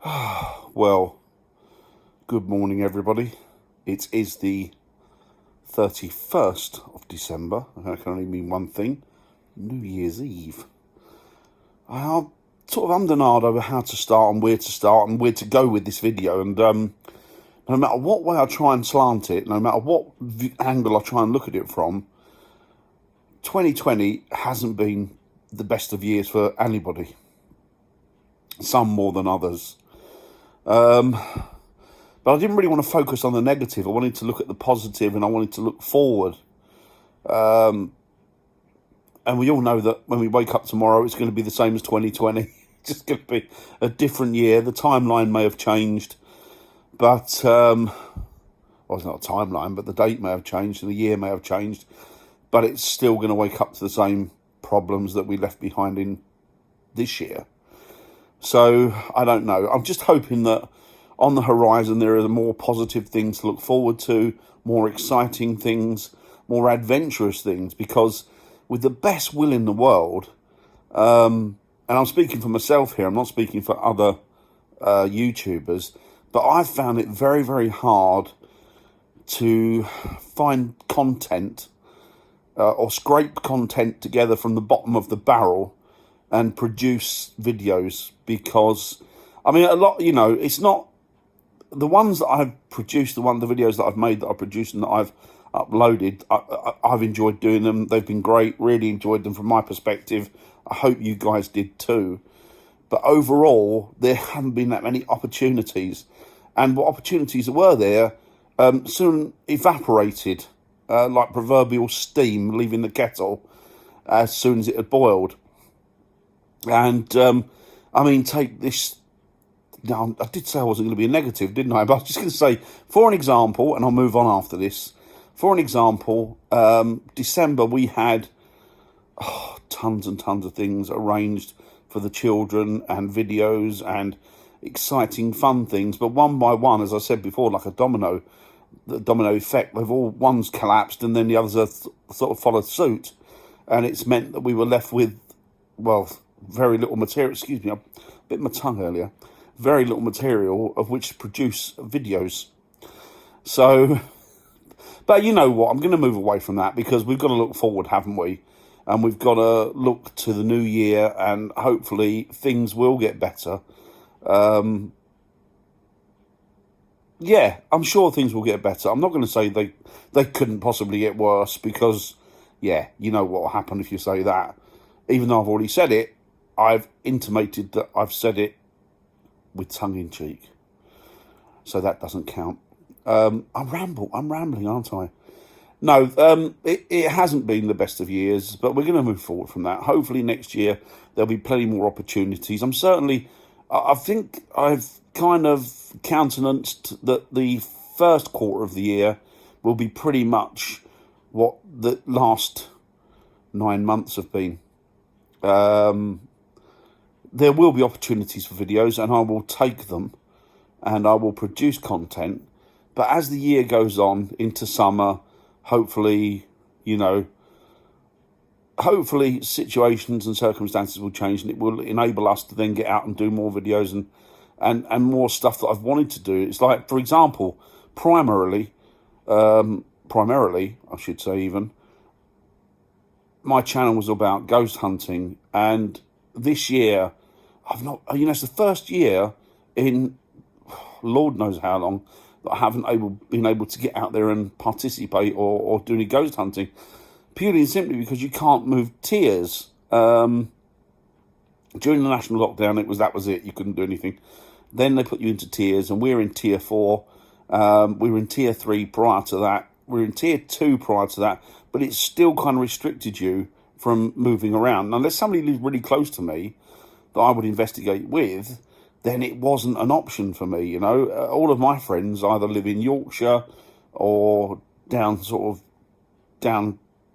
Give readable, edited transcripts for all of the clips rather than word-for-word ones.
Well, good morning, everybody. It is the 31st of December, and that can only mean one thing: New Year's Eve. I'm sort of umdenard over how to start and where to go with this video. And no matter what way I try and slant it, no matter what angle I try and look at it from, 2020 hasn't been the best of years for anybody. Some more than others. But I didn't really want to focus on the negative. I wanted to look at the positive, and I wanted to look forward. And we all know that when we wake up tomorrow, it's going to be the same as 2020. It's just going to be a different year. The timeline may have changed, but well, it's not a timeline, but the date may have changed and the year may have changed. But it's still going to wake up to the same problems that we left behind in this year. So I don't know. I'm just hoping that on the horizon there are more positive things to look forward to, more exciting things, more adventurous things, because with the best will in the world, and I'm speaking for myself here, I'm not speaking for other YouTubers, but I've found it very, very hard to find content or scrape content together from the bottom of the barrel and produce videos, because I mean, a lot, it's not the ones that I've produced, the videos that I've made, that I've produced and that I've uploaded. I've enjoyed doing them. They've been great. Really enjoyed them from my perspective. I hope you guys did too. But overall, there haven't been that many opportunities, and what opportunities were there soon evaporated like proverbial steam leaving the kettle as soon as it had boiled. And I mean, take this. Now, I did say I wasn't going to be a negative, didn't I? But I was just going to say, for an example, and I'll move on after this. For an example, December we had tons and tons of things arranged for the children, and videos and exciting, fun things. But one by one, as I said before, like the domino effect, one's collapsed and then the others have sort of followed suit, and it's meant that we were left with, well, very little material. Excuse me, I bit my tongue earlier. Very little material of which to produce videos. So, but you know what? I'm going to move away from that, because we've got to look forward, haven't we? And we've got to look to the new year, and hopefully things will get better. Yeah, I'm sure things will get better. I'm not going to say they couldn't possibly get worse, because, yeah, you know what will happen if you say that. Even though I've already said it, I've intimated that I've said it with tongue-in-cheek, so that doesn't count. I'm rambling, aren't I? No, it hasn't been the best of years, but we're going to move forward from that. Hopefully next year there'll be plenty more opportunities. I think I've kind of countenanced that the first quarter of the year will be pretty much what the last 9 months have been. There will be opportunities for videos, and I will take them, and I will produce content. But as the year goes on into summer, hopefully situations and circumstances will change, and it will enable us to then get out and do more videos and more stuff that I've wanted to do. It's like, for example, primarily, I should say, even, my channel was about ghost hunting, and this year, it's the first year in Lord knows how long that I haven't been able to get out there and participate or do any ghost hunting, purely and simply because you can't move tiers. During the national lockdown, that was it. You couldn't do anything. Then they put you into tiers, and we're in tier 4. We were in tier 3 prior to that. We were in tier 2 prior to that, but it still kind of restricted you from moving around. Now, unless somebody lived really close to me that I would investigate with, then it wasn't an option for me. All of my friends either live in Yorkshire or down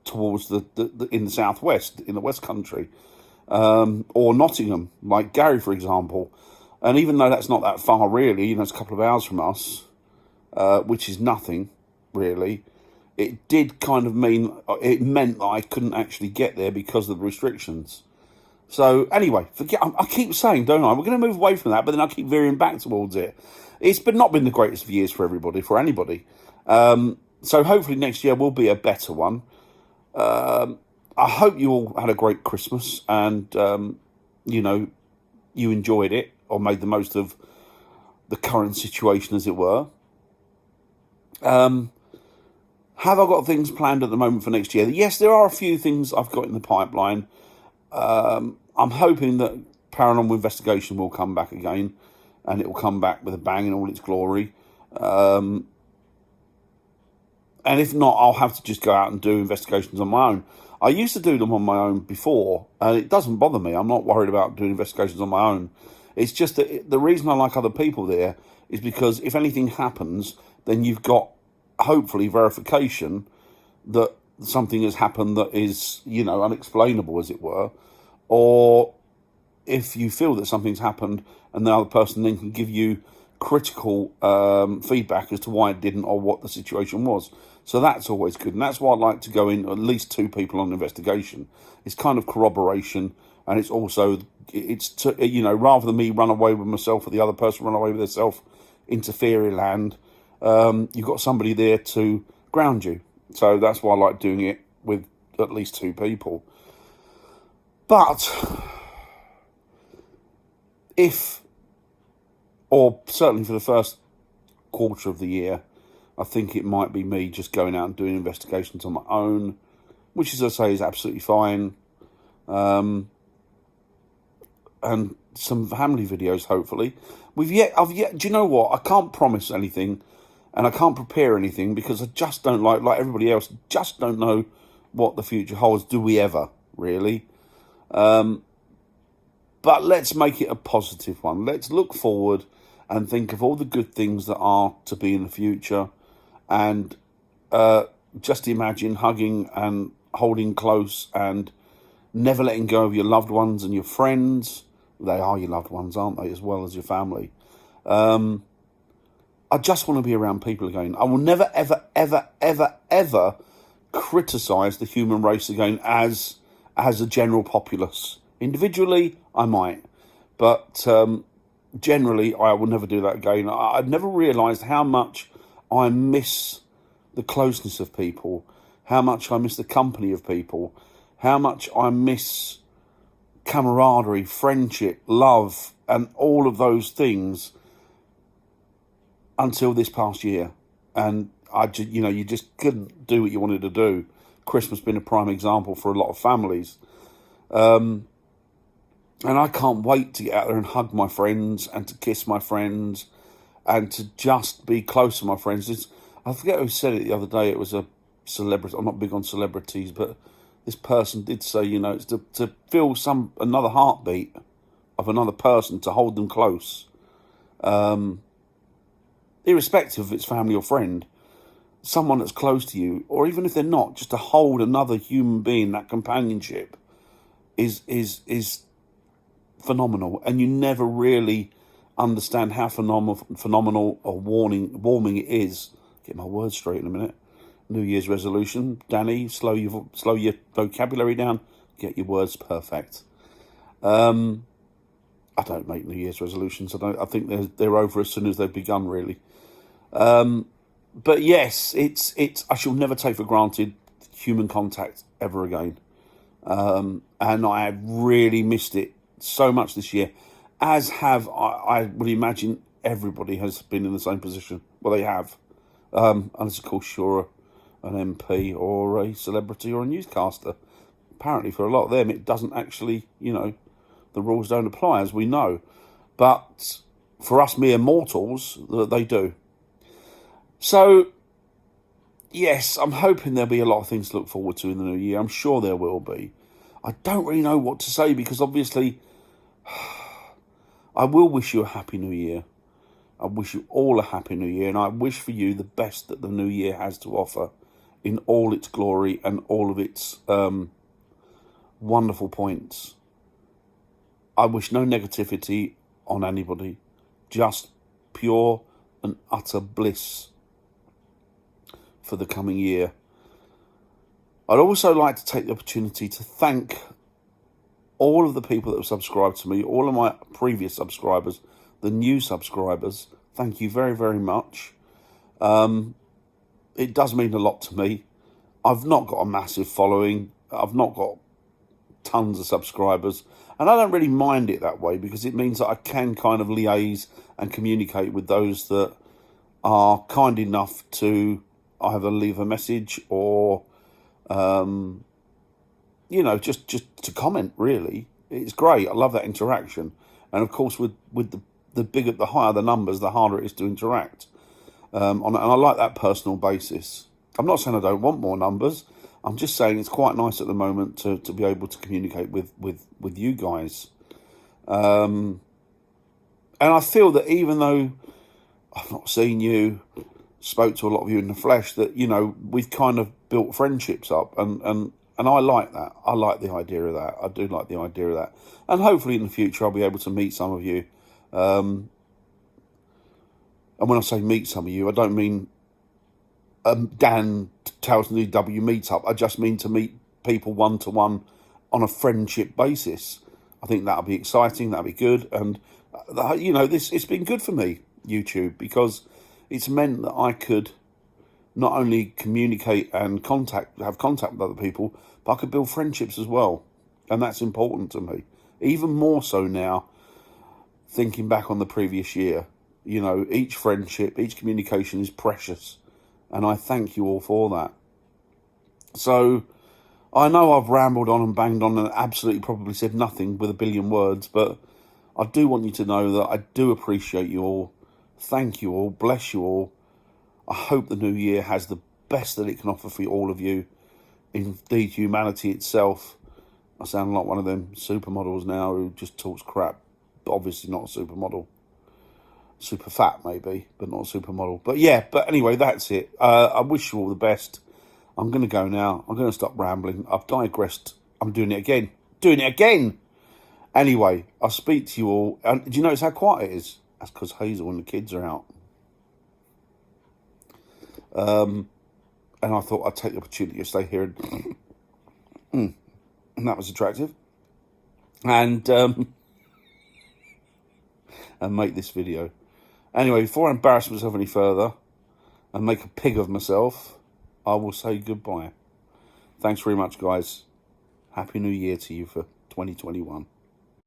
towards in the southwest, in the West Country, or Nottingham, like Gary, for example. And even though that's not that far, really, it's a couple of hours from us, which is nothing, really, it meant that I couldn't actually get there because of the restrictions. So anyway, forget. I keep saying, don't I? We're going to move away from that, but then I keep veering back towards it. It's not been the greatest of years for everybody, for anybody. So hopefully next year will be a better one. I hope you all had a great Christmas and you know, you enjoyed it or made the most of the current situation, as it were. Have I got things planned at the moment for next year? Yes, there are a few things I've got in the pipeline. I'm hoping that Paranormal Investigation will come back again, and it will come back with a bang in all its glory. And if not, I'll have to just go out and do investigations on my own. I used to do them on my own before, and it doesn't bother me. I'm not worried about doing investigations on my own. It's just that the reason I like other people there is because if anything happens, then you've got, hopefully, verification that something has happened that is, you know, unexplainable, as it were. Or if you feel that something's happened and the other person then can give you critical feedback as to why it didn't or what the situation was. So that's always good. And that's why I like to go in at least two people on an investigation. It's kind of corroboration, and it's also, you know, rather than me run away with myself or the other person run away with themselves into fairyland, you've got somebody there to ground you. So that's why I like doing it with at least two people. But if, or certainly for the first quarter of the year, I think it might be me just going out and doing investigations on my own, which, as I say, is absolutely fine. And some family videos, hopefully. Do you know what? I can't promise anything, and I can't prepare anything because I just don't like everybody else, just don't know what the future holds. Do we ever, really? But let's make it a positive one. Let's look forward and think of all the good things that are to be in the future. And just imagine hugging and holding close and never letting go of your loved ones and your friends. They are your loved ones, aren't they, as well as your family. I just want to be around people again. I will never, ever, ever, ever, ever criticise the human race again as a general populace. Individually, I might. But generally, I will never do that again. I've never realised how much I miss the closeness of people, how much I miss the company of people, how much I miss camaraderie, friendship, love, and all of those things until this past year. And you just couldn't do what you wanted to do. Christmas been a prime example for a lot of families. And I can't wait to get out there and hug my friends and to kiss my friends and to just be close to my friends. I forget who said it the other day. It was a celebrity. I'm not big on celebrities, but this person did say, you know, it's to feel another heartbeat of another person, to hold them close, irrespective if it's family or friend, someone that's close to you, or even if they're not, just to hold another human being. That companionship is phenomenal, and you never really understand how phenomenal or warming it is. Get my words straight in a minute. New Year's resolution, Danny, slow your vocabulary down. Get your words perfect. I don't make New Year's resolutions. I think they're over as soon as they've begun, really. But yes, it's. I shall never take for granted human contact ever again. And I have really missed it so much this year, as have I would imagine everybody has been in the same position. Well, they have, unless of course you're an MP or a celebrity or a newscaster. Apparently, for a lot of them, it doesn't actually, the rules don't apply, as we know. But for us mere mortals, they do. So, yes, I'm hoping there'll be a lot of things to look forward to in the new year. I'm sure there will be. I don't really know what to say because obviously I will wish you a happy new year. I wish you all a happy new year, and I wish for you the best that the new year has to offer in all its glory and all of its wonderful points. I wish no negativity on anybody, just pure and utter bliss for the coming year. I'd also like to take the opportunity to thank all of the people that have subscribed to me, all of my previous subscribers, the new subscribers, thank you very, very much. It does mean a lot to me. I've not got a massive following. I've not got tons of subscribers. And I don't really mind it that way because it means that I can kind of liaise and communicate with those that are kind enough to either leave a message or, just to comment, really. It's great. I love that interaction. And of course, with the higher the numbers, the harder it is to interact. And I like that personal basis. I'm not saying I don't want more numbers. I'm just saying it's quite nice at the moment to be able to communicate with you guys. And I feel that even though I've not seen you, spoke to a lot of you in the flesh, that, we've kind of built friendships up. And I like that. I like the idea of that. I do like the idea of that. And hopefully in the future I'll be able to meet some of you. And when I say meet some of you, I don't mean Dan Towson DW meetup. I just mean to meet people one-to-one on a friendship basis. I think that'll be exciting. That'll be good. And, it's been good for me, YouTube, because it's meant that I could not only communicate and have contact with other people, but I could build friendships as well. And that's important to me. Even more so now, thinking back on the previous year. Each friendship, each communication is precious. And I thank you all for that. So, I know I've rambled on and banged on and absolutely probably said nothing with a billion words, but I do want you to know that I do appreciate you all. Thank you all. Bless you all. I hope the new year has the best that it can offer for all of you. Indeed, humanity itself. I sound like one of them supermodels now who just talks crap. But obviously not a supermodel. Super fat, maybe, but not a supermodel. But anyway, that's it. I wish you all the best. I'm going to go now. I'm going to stop rambling. I've digressed. I'm doing it again. Anyway, I'll speak to you all. And do you notice how quiet it is? That's because Hazel and the kids are out. And I thought I'd take the opportunity to stay here and that was attractive. And make this video. Anyway, before I embarrass myself any further and make a pig of myself, I will say goodbye. Thanks very much, guys. Happy New Year to you for 2021.